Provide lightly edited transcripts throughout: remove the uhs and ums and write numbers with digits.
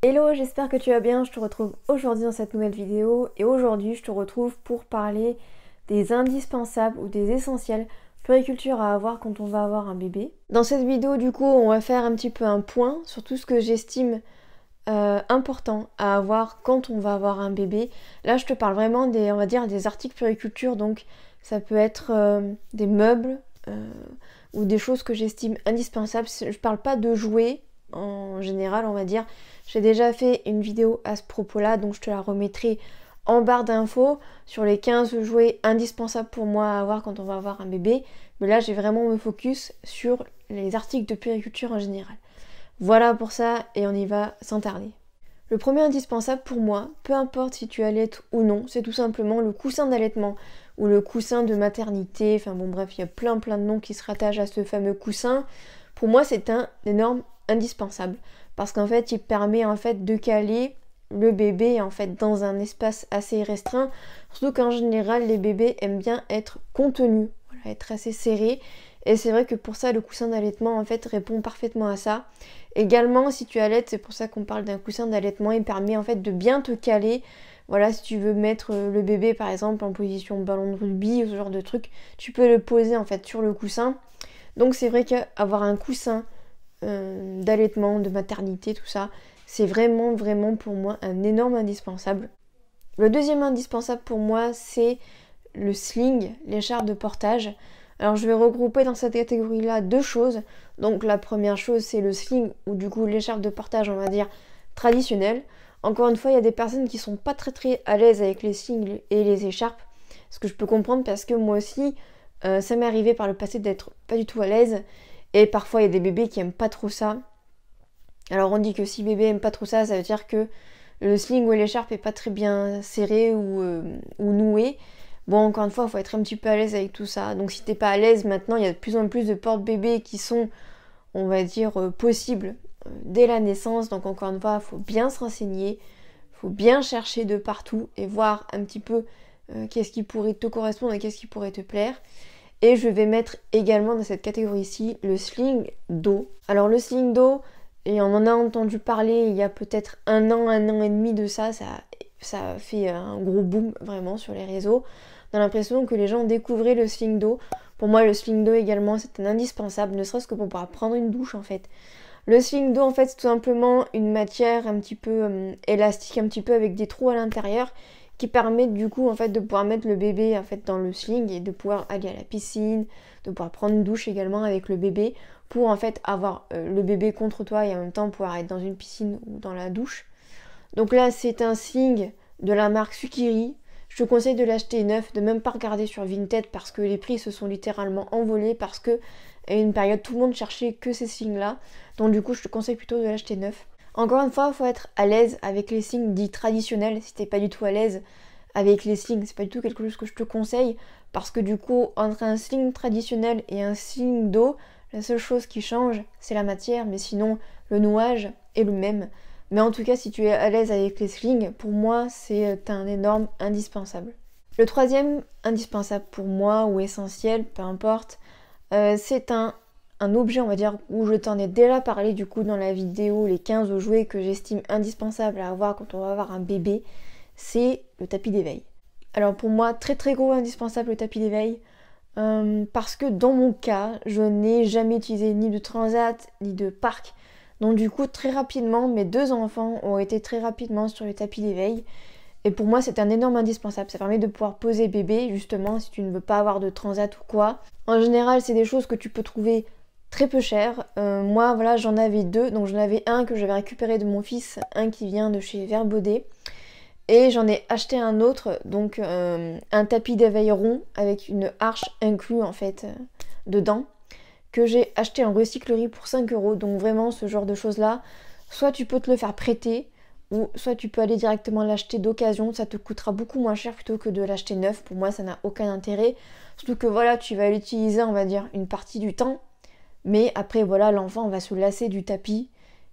Hello, j'espère que tu vas bien, je te retrouve aujourd'hui dans cette nouvelle vidéo et aujourd'hui je te retrouve pour parler des indispensables ou des essentiels puériculture à avoir quand on va avoir un bébé. Dans cette vidéo du coup on va faire un petit peu un point sur tout ce que j'estime important à avoir quand on va avoir un bébé. Là je te parle vraiment des, on va dire, des articles puériculture, donc ça peut être des meubles ou des choses que j'estime indispensables. Je parle pas de jouets en général, on va dire. J'ai déjà fait une vidéo à ce propos-là, donc je te la remettrai en barre d'infos sur les 15 jouets indispensables pour moi à avoir quand on va avoir un bébé. Mais là, j'ai vraiment me focus sur les articles de puériculture en général. Voilà pour ça, et on y va sans tarder. Le premier indispensable pour moi, peu importe si tu allaites ou non, c'est tout simplement le coussin d'allaitement ou le coussin de maternité. Enfin bon bref, il y a plein de noms qui se rattachent à ce fameux coussin. Pour moi, c'est un énorme indispensable parce qu'en fait, il permet en fait de caler le bébé en fait dans un espace assez restreint. Surtout qu'en général, les bébés aiment bien être contenus, voilà, être assez serrés. Et c'est vrai que pour ça, le coussin d'allaitement en fait répond parfaitement à ça. Également, si tu allaites, c'est pour ça qu'on parle d'un coussin d'allaitement, il permet en fait de bien te caler. Voilà, si tu veux mettre le bébé par exemple en position ballon de rugby ou ce genre de truc, tu peux le poser en fait sur le coussin. Donc c'est vrai qu'avoir un coussin d'allaitement, de maternité, tout ça, c'est vraiment pour moi un énorme indispensable. Le deuxième indispensable pour moi, c'est le sling, l'écharpe de portage. Alors je vais regrouper dans cette catégorie-là deux choses. Donc la première chose, c'est le sling, ou du coup l'écharpe de portage, on va dire, traditionnelle. Encore une fois, il y a des personnes qui sont pas très à l'aise avec les slings et les écharpes. Ce que je peux comprendre parce que moi aussi, ça m'est arrivé par le passé d'être pas du tout à l'aise. Et parfois, il y a des bébés qui aiment pas trop ça. Alors on dit que si bébé aime pas trop ça, ça veut dire que le sling ou l'écharpe est pas très bien serré ou noué. Bon, encore une fois, il faut être un petit peu à l'aise avec tout ça. Donc si t'es pas à l'aise, maintenant, il y a de plus en plus de porte-bébés qui sont, on va dire, possibles dès la naissance. Donc encore une fois, il faut bien se renseigner, il faut bien chercher de partout et voir un petit peu qu'est-ce qui pourrait te correspondre et qu'est-ce qui pourrait te plaire. Et je vais mettre également dans cette catégorie-ci le sling d'eau. Alors le sling d'eau, et on en a entendu parler il y a peut-être un an et demi de ça, ça a fait un gros boom vraiment sur les réseaux. On a l'impression que les gens découvraient le sling d'eau. Pour moi, le sling d'eau également, c'est un indispensable, ne serait-ce que pour pouvoir prendre une douche en fait. Le sling d'eau, en fait, c'est tout simplement une matière un petit peu élastique, un petit peu avec des trous à l'intérieur, qui permet du coup en fait de pouvoir mettre le bébé en fait dans le sling et de pouvoir aller à la piscine, de pouvoir prendre une douche également avec le bébé pour en fait avoir le bébé contre toi et en même temps pouvoir être dans une piscine ou dans la douche. Donc là c'est un sling de la marque Sukiri. Je te conseille de l'acheter neuf, de même pas regarder sur Vinted parce que les prix se sont littéralement envolés parce que à une période tout le monde cherchait que ces slings là. Donc du coup je te conseille plutôt de l'acheter neuf. Encore une fois, il faut être à l'aise avec les slings dits traditionnels. Si t'es pas du tout à l'aise avec les slings, c'est pas du tout quelque chose que je te conseille. Parce que du coup, entre un sling traditionnel et un sling d'eau, la seule chose qui change, c'est la matière. Mais sinon, le nouage est le même. Mais en tout cas, si tu es à l'aise avec les slings, pour moi, c'est un énorme indispensable. Le troisième indispensable pour moi, ou essentiel, peu importe, c'est un objet, on va dire, où je t'en ai déjà parlé du coup dans la vidéo, les 15 jouets que j'estime indispensables à avoir quand on va avoir un bébé, c'est le tapis d'éveil. Alors pour moi, très gros indispensable le tapis d'éveil, parce que dans mon cas, je n'ai jamais utilisé ni de transat, ni de parc. Donc du coup, très rapidement, mes deux enfants ont été très rapidement sur le tapis d'éveil. Et pour moi, c'est un énorme indispensable. Ça permet de pouvoir poser bébé, justement, si tu ne veux pas avoir de transat ou quoi. En général, c'est des choses que tu peux trouver très peu cher. Moi, voilà, j'en avais deux. Donc j'en avais un que j'avais récupéré de mon fils, un qui vient de chez Verbaudet. Et j'en ai acheté un autre, donc un tapis d'éveil rond avec une arche inclus en fait dedans, que j'ai acheté en recyclerie pour 5 €. Donc vraiment ce genre de choses là, soit tu peux te le faire prêter, ou soit tu peux aller directement l'acheter d'occasion, ça te coûtera beaucoup moins cher plutôt que de l'acheter neuf. Pour moi ça n'a aucun intérêt, surtout que voilà, tu vas l'utiliser on va dire une partie du temps, mais après voilà, l'enfant va se lasser du tapis.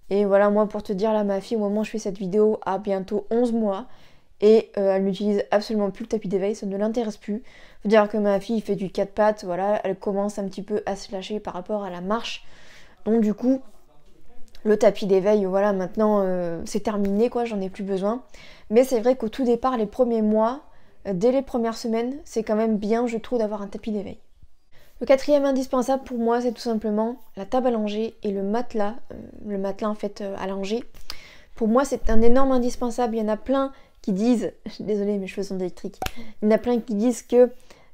Et voilà, moi pour te dire là, ma fille au moment où je fais cette vidéo a bientôt 11 mois et elle n'utilise absolument plus le tapis d'éveil, ça ne l'intéresse plus. Faut dire que ma fille fait du 4 pattes, voilà, elle commence un petit peu à se lâcher par rapport à la marche. Donc du coup, Le tapis d'éveil, voilà, maintenant c'est terminé, quoi, j'en ai plus besoin. Mais c'est vrai qu'au tout départ, les premiers mois, dès les premières semaines, c'est quand même bien, je trouve, d'avoir un tapis d'éveil. Le quatrième indispensable pour moi, c'est tout simplement la table à langer et le matelas en fait à langer. Pour moi, c'est un énorme indispensable. Il y en a plein qui disent, je suis désolée, mes cheveux sont électriques, il y en a plein qui disent que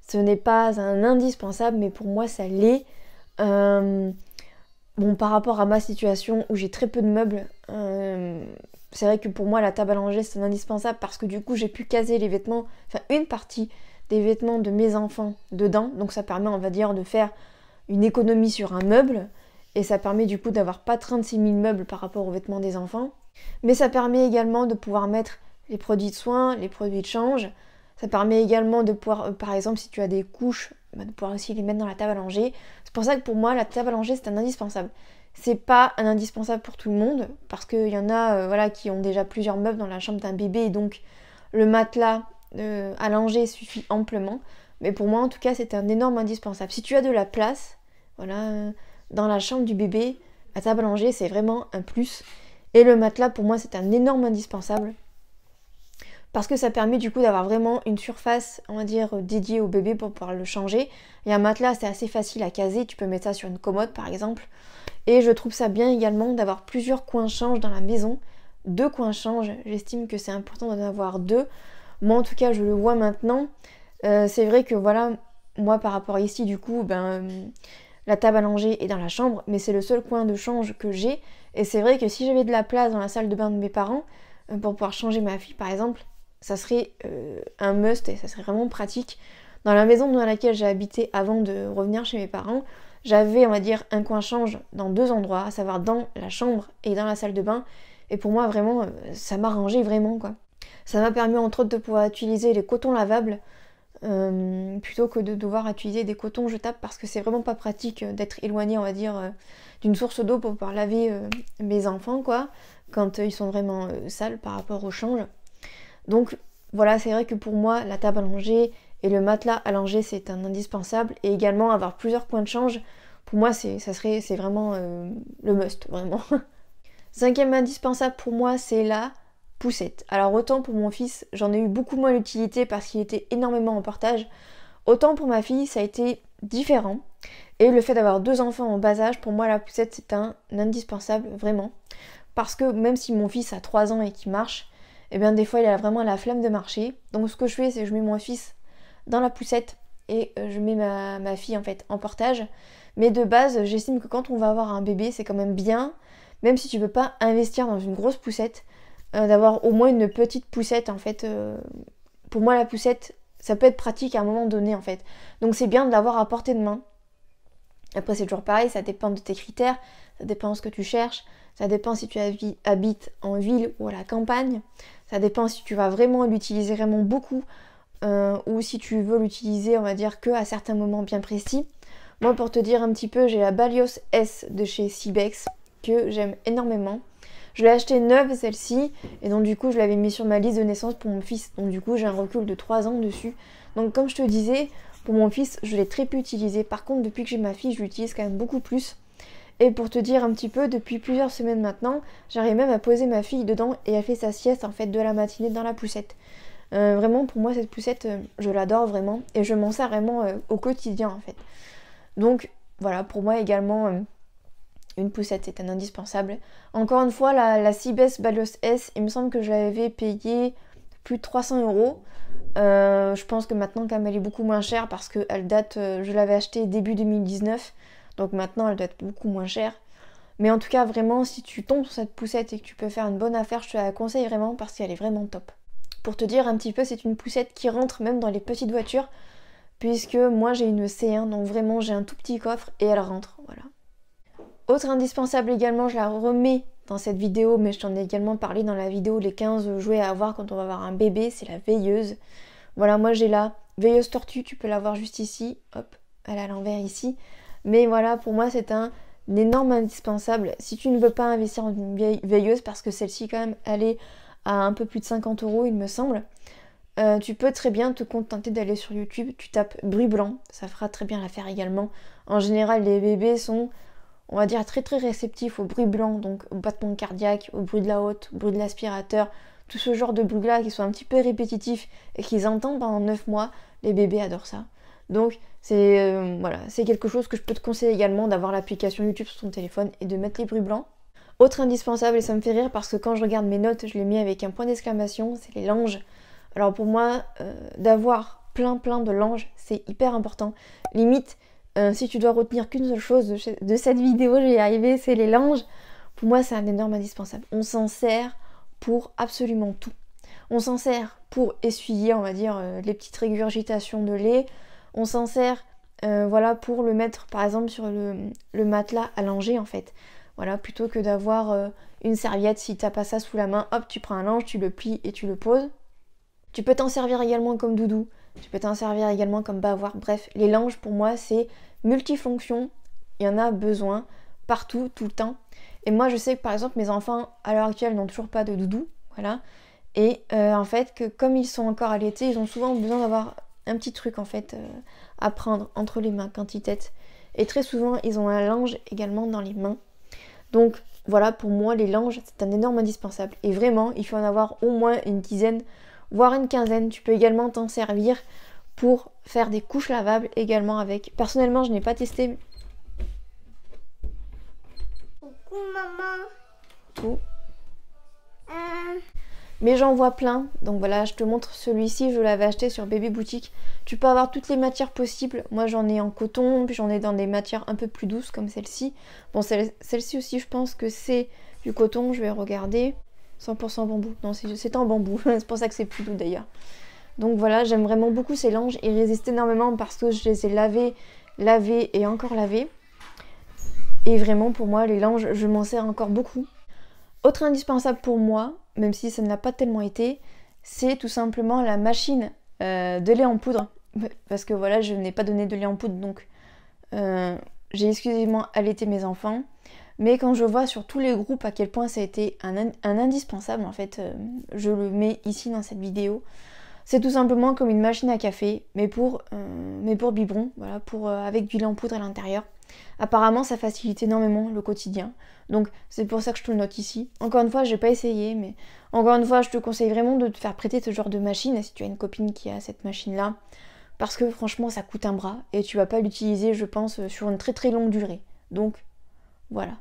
ce n'est pas un indispensable, mais pour moi, ça l'est. Bon, par rapport à ma situation où j'ai très peu de meubles, c'est vrai que pour moi, la table à langer, c'est un indispensable parce que du coup, j'ai pu caser les vêtements, enfin une partie des vêtements de mes enfants dedans. Donc ça permet, on va dire, de faire une économie sur un meuble. Et ça permet du coup d'avoir pas 36 000 meubles par rapport aux vêtements des enfants. Mais ça permet également de pouvoir mettre les produits de soins, les produits de change. Ça permet également de pouvoir, par exemple, si tu as des couches, de pouvoir aussi les mettre dans la table à langer. C'est pour ça que pour moi, la table à langer, c'est un indispensable. C'est pas un indispensable pour tout le monde, parce qu'il y en a voilà, qui ont déjà plusieurs meubles dans la chambre d'un bébé, et donc le matelas à langer suffit amplement. Mais pour moi, en tout cas, c'est un énorme indispensable. Si tu as de la place, voilà, dans la chambre du bébé, la table à langer, c'est vraiment un plus. Et le matelas, pour moi, c'est un énorme indispensable. Parce que ça permet du coup d'avoir vraiment une surface, on va dire, dédiée au bébé pour pouvoir le changer. Et un matelas, c'est assez facile à caser. Tu peux mettre ça sur une commode, par exemple. Et je trouve ça bien également d'avoir plusieurs coins change dans la maison. 2 coins change, j'estime que c'est important d'en avoir 2. Moi, en tout cas, je le vois maintenant. C'est vrai que, voilà, moi, par rapport à ici, du coup, la table à langer est dans la chambre, mais c'est le seul coin de change que j'ai. Et c'est vrai que si j'avais de la place dans la salle de bain de mes parents, pour pouvoir changer ma fille, par exemple, ça serait un must et ça serait vraiment pratique. Dans la maison dans laquelle j'ai habité avant de revenir chez mes parents, j'avais, on va dire, un coin change dans 2 endroits, à savoir dans la chambre et dans la salle de bain. Et pour moi, vraiment, ça m'arrangeait vraiment, quoi. Ça m'a permis, entre autres, de pouvoir utiliser les cotons lavables plutôt que de devoir utiliser des cotons jetables parce que c'est vraiment pas pratique d'être éloigné, on va dire, d'une source d'eau pour pouvoir laver mes enfants, quoi, quand ils sont vraiment sales par rapport au change. Donc voilà, c'est vrai que pour moi, la table à langer et le matelas à langer, c'est un indispensable. Et également avoir plusieurs coins de change, pour moi, c'est vraiment le must, vraiment. 5e indispensable pour moi, c'est la poussette. Alors autant pour mon fils, j'en ai eu beaucoup moins l'utilité parce qu'il était énormément en portage. Autant pour ma fille, ça a été différent. Et le fait d'avoir 2 enfants en bas âge, pour moi, la poussette, c'est un indispensable, vraiment. Parce que même si mon fils a 3 ans et qu'il marche, et bien des fois il a vraiment la flemme de marcher. Donc ce que je fais, c'est que je mets mon fils dans la poussette et je mets ma fille en fait en portage. Mais de base, j'estime que quand on va avoir un bébé, c'est quand même bien, même si tu veux pas investir dans une grosse poussette, d'avoir au moins une petite poussette en fait. Pour moi la poussette, ça peut être pratique à un moment donné en fait. Donc c'est bien de l'avoir à portée de main. Après c'est toujours pareil, ça dépend de tes critères, ça dépend de ce que tu cherches, ça dépend si tu habites en ville ou à la campagne, ça dépend si tu vas vraiment l'utiliser vraiment beaucoup ou si tu veux l'utiliser on va dire que à certains moments bien précis. Moi pour te dire un petit peu, j'ai la Balios S de chez Cybex que j'aime énormément. Je l'ai achetée neuve celle-ci et donc du coup je l'avais mis sur ma liste de naissance pour mon fils. Donc du coup j'ai un recul de 3 ans dessus. Donc comme je te disais, pour mon fils je l'ai très peu utilisé. Par contre depuis que j'ai ma fille je l'utilise quand même beaucoup plus. Et pour te dire un petit peu, depuis plusieurs semaines maintenant, j'arrive même à poser ma fille dedans et elle fait sa sieste en fait de la matinée dans la poussette. Vraiment pour moi cette poussette je l'adore vraiment et je m'en sers vraiment au quotidien en fait. Donc voilà pour moi également une poussette c'est un indispensable. Encore une fois la Cibes Balios S, il me semble que je l'avais payé plus de 300 €. Je pense que maintenant quand même elle est beaucoup moins chère parce qu'elle date, je l'avais achetée début 2019. Donc maintenant elle doit être beaucoup moins chère. Mais en tout cas vraiment si tu tombes sur cette poussette et que tu peux faire une bonne affaire, je te la conseille vraiment parce qu'elle est vraiment top. Pour te dire un petit peu, c'est une poussette qui rentre même dans les petites voitures. Puisque moi j'ai une C1, donc vraiment j'ai un tout petit coffre et elle rentre, voilà. Autre indispensable également, je la remets dans cette vidéo, mais je t'en ai également parlé dans la vidéo les 15 jouets à avoir quand on va avoir un bébé, c'est la veilleuse. Voilà, moi j'ai la veilleuse tortue, tu peux la voir juste ici, hop, elle est à l'envers ici. Mais voilà, pour moi c'est un énorme indispensable. Si tu ne veux pas investir dans une veilleuse, parce que celle-ci quand même, elle est à un peu plus de 50 € il me semble, tu peux très bien te contenter d'aller sur YouTube, tu tapes bruit blanc, ça fera très bien l'affaire également. En général les bébés sont on va dire, très très réceptifs au bruit blanc, donc au battement cardiaque, au bruit de la hotte, au bruit de l'aspirateur, tout ce genre de bruit-là qui sont un petit peu répétitifs et qu'ils entendent pendant 9 mois, les bébés adorent ça. Donc c'est voilà, c'est quelque chose que je peux te conseiller également, d'avoir l'application YouTube sur ton téléphone et de mettre les bruits blancs. Autre indispensable, et ça me fait rire parce que quand je regarde mes notes, je les mets avec un point d'exclamation, c'est les langes. Alors pour moi, d'avoir plein de langes, c'est hyper important. Limite, si tu dois retenir qu'une seule chose de cette vidéo, je vais y arriver, c'est les langes. Pour moi, c'est un énorme indispensable. On s'en sert pour absolument tout. On s'en sert pour essuyer, on va dire, les petites régurgitations de lait. On s'en sert voilà, pour le mettre par exemple sur le matelas allongé en fait. Voilà, plutôt que d'avoir une serviette, si t'as pas ça sous la main, hop, tu prends un lange, tu le plies et tu le poses. Tu peux t'en servir également comme doudou, tu peux t'en servir également comme bavoir. Bref, les langes pour moi c'est multifonction, il y en a besoin partout, tout le temps. Et moi je sais que par exemple mes enfants à l'heure actuelle n'ont toujours pas de doudou, voilà. Et en fait que comme ils sont encore allaités, ils ont souvent besoin d'avoir un petit truc en fait à prendre entre les mains quand ils tètent. Et très souvent ils ont un lange également dans les mains. Donc voilà, pour moi les langes c'est un énorme indispensable. Et vraiment il faut en avoir au moins une dizaine, voire une quinzaine. Tu peux également t'en servir pour faire des couches lavables également avec. Personnellement je n'ai pas testé. Coucou maman. Tout. Mais j'en vois plein, donc voilà, je te montre celui-ci, je l'avais acheté sur Bébé Boutique. Tu peux avoir toutes les matières possibles. Moi j'en ai en coton, puis j'en ai dans des matières un peu plus douces comme celle-ci. Bon, celle-ci aussi je pense que c'est du coton, je vais regarder. 100% bambou, non c'est en bambou, c'est pour ça que c'est plus doux d'ailleurs. Donc voilà, j'aime vraiment beaucoup ces langes, ils résistent énormément parce que je les ai lavés et encore lavés. Et vraiment pour moi les langes, je m'en sers encore beaucoup. Autre indispensable pour moi, même si ça ne l'a pas tellement été, c'est tout simplement la machine de lait en poudre. Parce que voilà, je n'ai pas donné de lait en poudre, donc j'ai exclusivement allaité mes enfants. Mais quand je vois sur tous les groupes à quel point ça a été un indispensable, en fait, je le mets ici dans cette vidéo. C'est tout simplement comme une machine à café, mais pour biberon, voilà, avec du lait en poudre à l'intérieur. Apparemment, ça facilite énormément le quotidien. Donc, c'est pour ça que je te le note ici. Encore une fois, je n'ai pas essayé, mais encore une fois, je te conseille vraiment de te faire prêter ce genre de machine, si tu as une copine qui a cette machine-là. Parce que franchement, ça coûte un bras et tu vas pas l'utiliser, je pense, sur une très longue durée. Donc, voilà.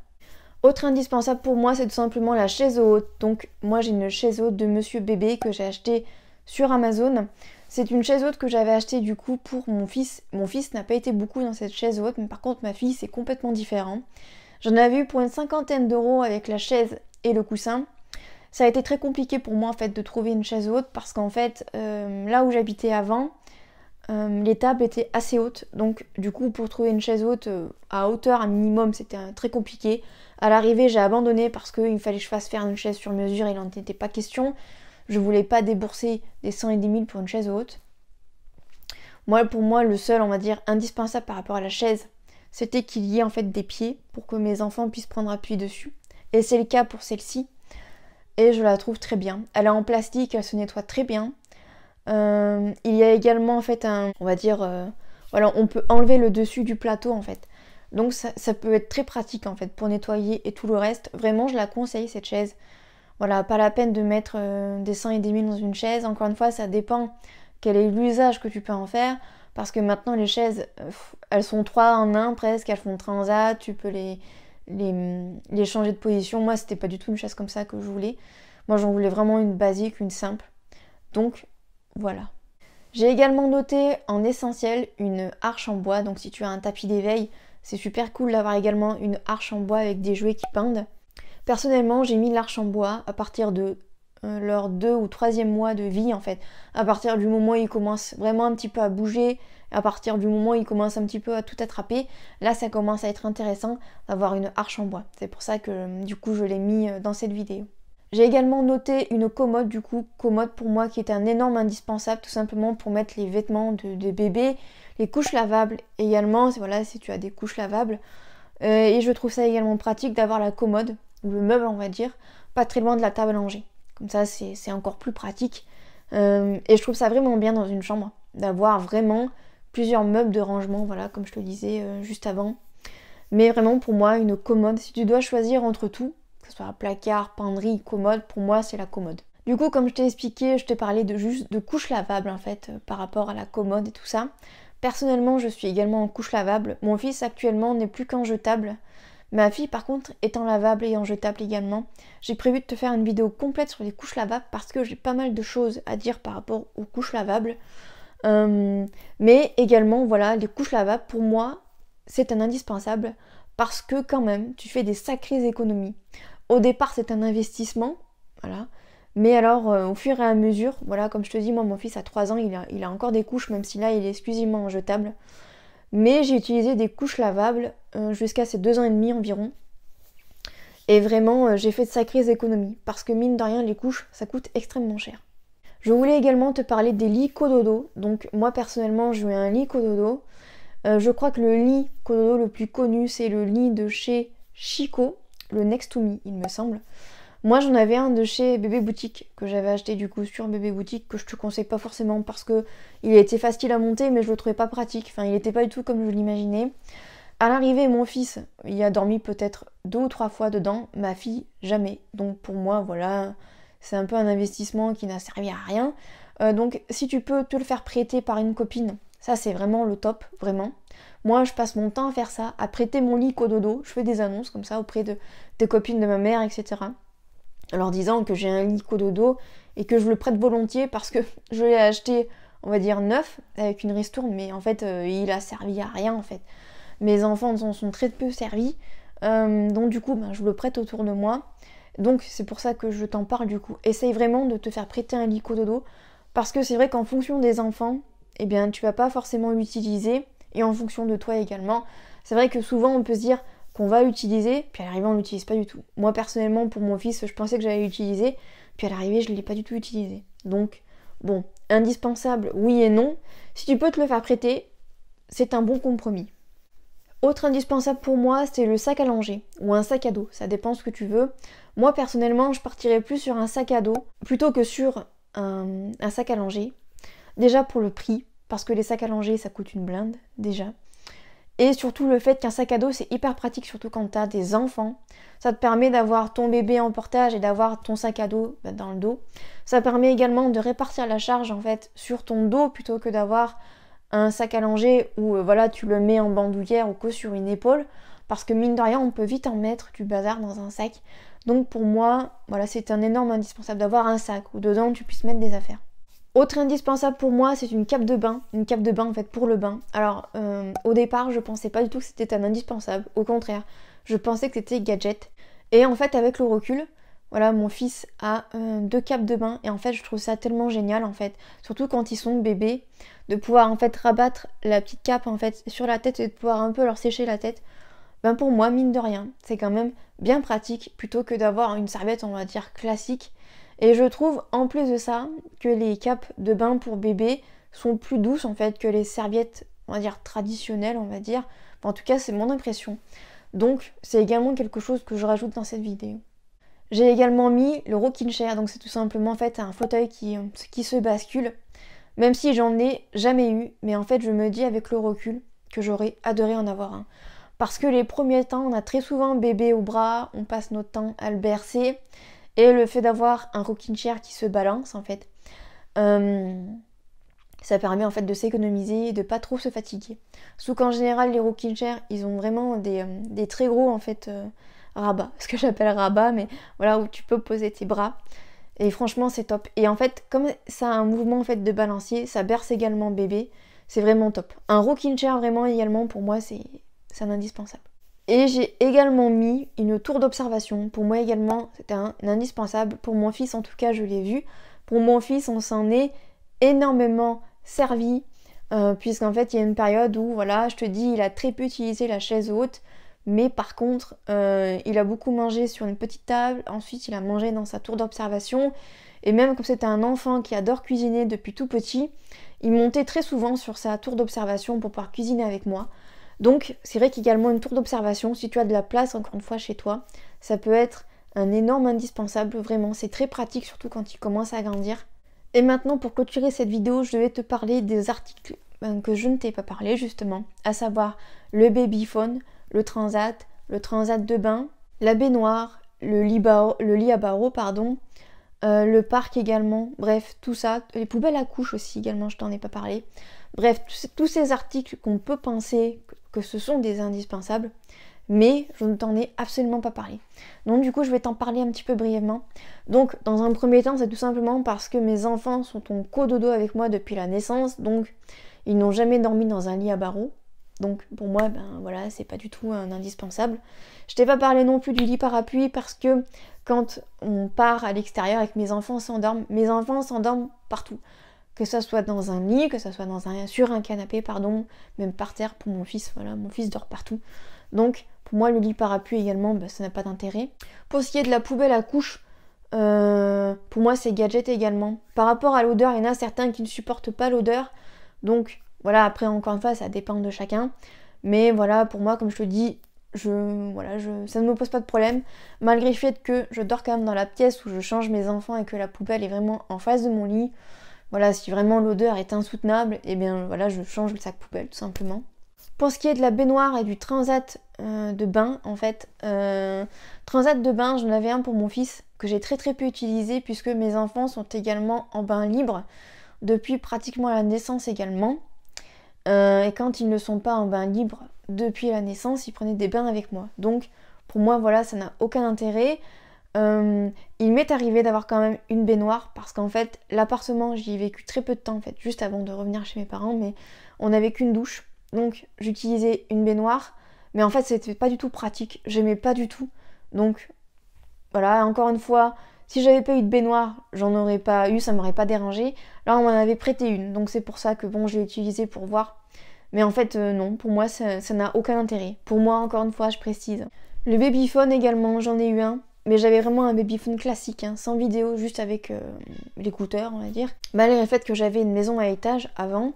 Autre indispensable pour moi, c'est tout simplement la chaise haute. Donc, moi, j'ai une chaise haute de Monsieur Bébé que j'ai achetée sur Amazon. C'est une chaise haute que j'avais achetée du coup pour mon fils. Mon fils n'a pas été beaucoup dans cette chaise haute, mais par contre ma fille c'est complètement différent. J'en avais eu pour une 50aine d'euros avec la chaise et le coussin. Ça a été très compliqué pour moi en fait de trouver une chaise haute parce qu'en fait là où j'habitais avant, les tables étaient assez hautes. Donc du coup pour trouver une chaise haute à hauteur un minimum c'était très compliqué. À l'arrivée j'ai abandonné parce qu'il fallait que je fasse faire une chaise sur mesure, il n'en était pas question. Je voulais pas débourser des 100 et des 1000 pour une chaise haute. Moi, pour moi, le seul, on va dire, indispensable par rapport à la chaise, c'était qu'il y ait en fait des pieds pour que mes enfants puissent prendre appui dessus. Et c'est le cas pour celle-ci. Et je la trouve très bien. Elle est en plastique, elle se nettoie très bien. Il y a également en fait on va dire, voilà, on peut enlever le dessus du plateau en fait. Donc ça peut être très pratique en fait pour nettoyer et tout le reste. Vraiment, je la conseille cette chaise. Voilà, pas la peine de mettre des 100 et des 1000 dans une chaise. Encore une fois, ça dépend quel est l'usage que tu peux en faire. Parce que maintenant, les chaises, elles sont 3 en 1 presque. Elles font transat, tu peux les changer de position. Moi, c'était pas du tout une chaise comme ça que je voulais. Moi, j'en voulais vraiment une basique, une simple. Donc, voilà. J'ai également noté en essentiel une arche en bois. Donc, si tu as un tapis d'éveil, c'est super cool d'avoir également une arche en bois avec des jouets qui pendent. Personnellement, j'ai mis l'arche en bois à partir de leur 2 ou 3e mois de vie en fait. À partir du moment où ils commencent vraiment un petit peu à bouger, à partir du moment où ils commencent un petit peu à tout attraper, là ça commence à être intéressant d'avoir une arche en bois. C'est pour ça que du coup je l'ai mis dans cette vidéo. J'ai également noté une commode, du coup, commode pour moi qui est un énorme indispensable tout simplement pour mettre les vêtements de bébé, les couches lavables également, voilà, si tu as des couches lavables. Et je trouve ça également pratique d'avoir la commode, ou le meuble on va dire, pas très loin de la table à langer. Comme ça c'est encore plus pratique. Et je trouve ça vraiment bien dans une chambre, d'avoir vraiment plusieurs meubles de rangement, voilà, comme je te le disais juste avant. Mais vraiment pour moi une commode, si tu dois choisir entre tout, que ce soit placard, penderie, commode, pour moi c'est la commode. Du coup comme je t'ai expliqué, je t'ai parlé de couches lavables en fait par rapport à la commode et tout ça. Personnellement je suis également en couche lavable. Mon fils actuellement n'est plus qu'en jetable. Ma fille par contre est en lavable et en jetable également. J'ai prévu de te faire une vidéo complète sur les couches lavables parce que j'ai pas mal de choses à dire par rapport aux couches lavables. Mais également voilà, les couches lavables pour moi c'est un indispensable parce que quand même tu fais des sacrées économies. Au départ c'est un investissement, voilà. Mais alors au fur et à mesure, voilà comme je te dis, moi mon fils a 3 ans, il a encore des couches même si là il est exclusivement en jetable. Mais j'ai utilisé des couches lavables jusqu'à ses 2 ans et demi environ. Et vraiment, j'ai fait de sacrées économies. Parce que mine de rien, les couches, ça coûte extrêmement cher. Je voulais également te parler des lits cododo. Donc moi personnellement, je mets un lit cododo. Je crois que le lit cododo le plus connu, c'est le lit de chez Chico, le Next to Me, il me semble. Moi j'en avais un de chez Bébé Boutique que j'avais acheté du coup sur Bébé Boutique, que je te conseille pas forcément parce que il était facile à monter mais je le trouvais pas pratique, enfin il était pas du tout comme je l'imaginais. À l'arrivée mon fils il a dormi peut-être 2 ou 3 fois dedans, ma fille jamais. Donc pour moi voilà, c'est un peu un investissement qui n'a servi à rien. Donc si tu peux te le faire prêter par une copine, ça c'est vraiment le top, vraiment. Moi je passe mon temps à faire ça, à prêter mon lit cododo, je fais des annonces comme ça auprès des copines de ma mère, etc. En leur disant que j'ai un lit cododo et que je le prête volontiers parce que je l'ai acheté, on va dire neuf, avec une ristourne, mais en fait il a servi à rien en fait. Mes enfants en sont très peu servis, donc du coup je le prête autour de moi. Donc c'est pour ça que je t'en parle du coup. Essaye vraiment de te faire prêter un lit cododo parce que c'est vrai qu'en fonction des enfants, eh bien tu vas pas forcément l'utiliser et en fonction de toi également. C'est vrai que souvent on peut se dire qu'on va utiliser, puis à l'arrivée on l'utilise pas du tout. Moi personnellement pour mon fils je pensais que j'allais l'utiliser, puis à l'arrivée je ne l'ai pas du tout utilisé. Donc bon, indispensable oui et non. Si tu peux te le faire prêter, c'est un bon compromis. Autre indispensable pour moi c'est le sac à langer ou un sac à dos, ça dépend ce que tu veux. Moi personnellement je partirais plus sur un sac à dos plutôt que sur un sac à langer. Déjà pour le prix, parce que les sacs à langer ça coûte une blinde déjà. Et surtout le fait qu'un sac à dos c'est hyper pratique, surtout quand tu as des enfants. Ça te permet d'avoir ton bébé en portage et d'avoir ton sac à dos dans le dos. Ça permet également de répartir la charge en fait sur ton dos plutôt que d'avoir un sac à langer où voilà tu le mets en bandoulière ou que sur une épaule. Parce que mine de rien on peut vite en mettre du bazar dans un sac. Donc pour moi voilà c'est un énorme indispensable d'avoir un sac où dedans tu puisses mettre des affaires. Autre indispensable pour moi, c'est une cape de bain en fait pour le bain. Alors au départ, je pensais pas du tout que c'était un indispensable, au contraire, je pensais que c'était gadget. Et en fait, avec le recul, voilà, mon fils a 2 capes de bain et en fait, je trouve ça tellement génial en fait, surtout quand ils sont bébés, de pouvoir en fait rabattre la petite cape en fait sur la tête et de pouvoir un peu leur sécher la tête. Ben pour moi, mine de rien, c'est quand même bien pratique plutôt que d'avoir une serviette, on va dire classique. Et je trouve en plus de ça que les capes de bain pour bébé sont plus douces en fait que les serviettes, on va dire traditionnelles, on va dire. Enfin, en tout cas c'est mon impression. Donc c'est également quelque chose que je rajoute dans cette vidéo. J'ai également mis le rocking chair, donc c'est tout simplement en fait un fauteuil qui se bascule. Même si j'en ai jamais eu, mais en fait je me dis avec le recul que j'aurais adoré en avoir un. Parce que les premiers temps on a très souvent un bébé au bras, on passe notre temps à le bercer. Et le fait d'avoir un rocking chair qui se balance en fait, ça permet en fait de s'économiser et de pas trop se fatiguer. Sauf qu'en général les rocking chairs ils ont vraiment des très gros en fait rabats, ce que j'appelle rabat, mais voilà où tu peux poser tes bras. Et franchement c'est top. Et en fait comme ça a un mouvement en fait de balancier, ça berce également bébé, c'est vraiment top. Un rocking chair vraiment également pour moi c'est un indispensable. Et j'ai également mis une tour d'observation. Pour moi également, c'était un indispensable. Pour mon fils, en tout cas, je l'ai vu. Pour mon fils, on s'en est énormément servi. Puisqu'en fait, il y a une période où, voilà, je te dis, il a très peu utilisé la chaise haute. Mais par contre, il a beaucoup mangé sur une petite table. Ensuite, il a mangé dans sa tour d'observation. Et même comme c'était un enfant qui adore cuisiner depuis tout petit, il montait très souvent sur sa tour d'observation pour pouvoir cuisiner avec moi. Donc c'est vrai qu'également une tour d'observation, si tu as de la place encore une fois chez toi, ça peut être un énorme indispensable, vraiment, c'est très pratique surtout quand il commence à grandir. Et maintenant pour clôturer cette vidéo, je vais te parler des articles que je ne t'ai pas parlé justement, à savoir le babyphone, le transat de bain, la baignoire, le lit à barreaux, pardon, le parc également, bref, tout ça, les poubelles à couches aussi également, je t'en ai pas parlé. Bref, tous ces articles qu'on peut penser que ce sont des indispensables, mais je ne t'en ai absolument pas parlé. Donc du coup, je vais t'en parler un petit peu brièvement. Donc, dans un premier temps, c'est tout simplement parce que mes enfants sont en cododo avec moi depuis la naissance, donc ils n'ont jamais dormi dans un lit à barreaux. Donc pour moi, ben voilà, c'est pas du tout un indispensable. Je t'ai pas parlé non plus du lit parapluie parce que quand on part à l'extérieur et que mes enfants s'endorment partout. Que ça soit dans un lit, que ça soit sur un canapé, pardon, même par terre pour mon fils, voilà, mon fils dort partout. Donc pour moi le lit parapluie également, ben, ça n'a pas d'intérêt. Pour ce qui est de la poubelle à couches, pour moi c'est gadget également. Par rapport à l'odeur, il y en a certains qui ne supportent pas l'odeur, donc voilà, après encore une fois ça dépend de chacun. Mais voilà, pour moi comme je te dis, ça ne me pose pas de problème, malgré le fait que je dors quand même dans la pièce où je change mes enfants et que la poubelle est vraiment en face de mon lit. Voilà, si vraiment l'odeur est insoutenable, et bien voilà, je change le sac poubelle tout simplement. Pour ce qui est de la baignoire et du transat de bain, en fait, transat de bain, j'en avais un pour mon fils que j'ai très peu utilisé puisque mes enfants sont également en bain libre depuis pratiquement la naissance également. Et quand ils ne sont pas en bain libre depuis la naissance, ils prenaient des bains avec moi. Donc pour moi, voilà, ça n'a aucun intérêt. Il m'est arrivé d'avoir quand même une baignoire parce qu'en fait l'appartement, j'y ai vécu très peu de temps en fait, juste avant de revenir chez mes parents, mais on n'avait qu'une douche, donc j'utilisais une baignoire, mais en fait c'était pas du tout pratique, j'aimais pas du tout, donc voilà, encore une fois, si j'avais pas eu de baignoire, j'en aurais pas eu, ça m'aurait pas dérangé. Là on m'en avait prêté une, donc c'est pour ça que bon, je l'ai utilisée pour voir, mais en fait non, pour moi ça n'a aucun intérêt. Pour moi, encore une fois, je précise. Le babyphone également, j'en ai eu un. Mais j'avais vraiment un babyphone classique, hein, sans vidéo, juste avec l'écouteur, on va dire. Malgré le fait que j'avais une maison à étage avant,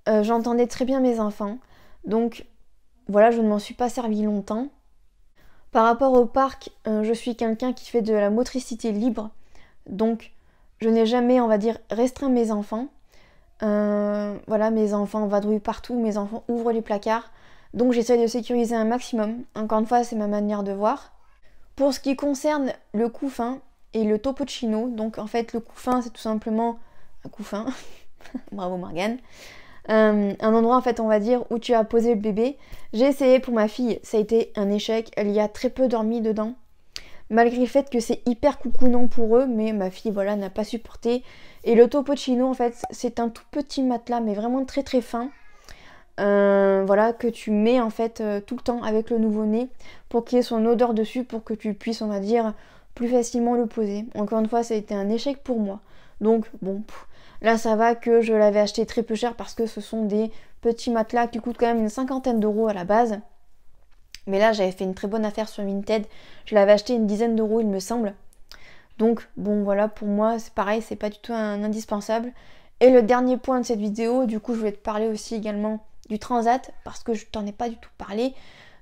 j'entendais très bien mes enfants. Donc voilà, je ne m'en suis pas servi longtemps. Par rapport au parc, je suis quelqu'un qui fait de la motricité libre. Donc je n'ai jamais, on va dire, restreint mes enfants. Voilà, mes enfants vadrouillent partout, mes enfants ouvrent les placards. Donc j'essaie de sécuriser un maximum. Encore une fois, c'est ma manière de voir. Pour ce qui concerne le couffin et le topocino, donc en fait le couffin c'est tout simplement un couffin, bravo Morgane, un endroit en fait on va dire où tu as posé le bébé. J'ai essayé pour ma fille, ça a été un échec, elle y a très peu dormi dedans, malgré le fait que c'est hyper coucounant pour eux, mais ma fille voilà n'a pas supporté. Et le topocino en fait c'est un tout petit matelas mais vraiment très fin. Voilà, que tu mets en fait tout le temps avec le nouveau-né pour qu'il y ait son odeur dessus, pour que tu puisses, on va dire, plus facilement le poser. Encore une fois, ça a été un échec pour moi. Donc bon, là ça va que je l'avais acheté très peu cher parce que ce sont des petits matelas qui coûtent quand même une 50aine d'euros à la base. Mais là j'avais fait une très bonne affaire sur Vinted, je l'avais acheté une 10aine d'euros il me semble. Donc bon voilà, pour moi c'est pareil, c'est pas du tout un indispensable. Et le dernier point de cette vidéo, du coup je voulais te parler aussi également du transat parce que je t'en ai pas du tout parlé.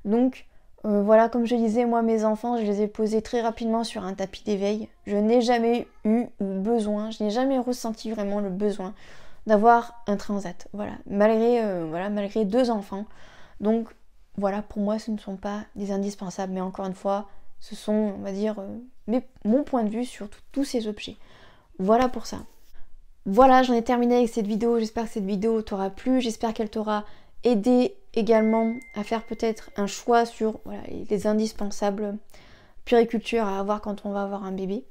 Donc voilà, comme je disais, moi mes enfants je les ai posés très rapidement sur un tapis d'éveil. Je n'ai jamais eu besoin, je n'ai jamais ressenti vraiment le besoin d'avoir un transat. Voilà, malgré 2 enfants. Donc voilà, pour moi ce ne sont pas des indispensables, mais encore une fois ce sont, on va dire, mon point de vue sur tous ces objets. Voilà pour ça. Voilà, j'en ai terminé avec cette vidéo, j'espère que cette vidéo t'aura plu, j'espère qu'elle t'aura aidé également à faire peut-être un choix sur voilà, les indispensables puériculture à avoir quand on va avoir un bébé.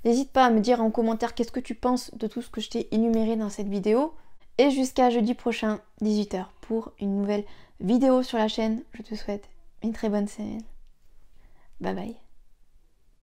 N'hésite pas à me dire en commentaire qu'est-ce que tu penses de tout ce que je t'ai énuméré dans cette vidéo. Et jusqu'à jeudi prochain, 18 h, pour une nouvelle vidéo sur la chaîne. Je te souhaite une très bonne semaine. Bye bye.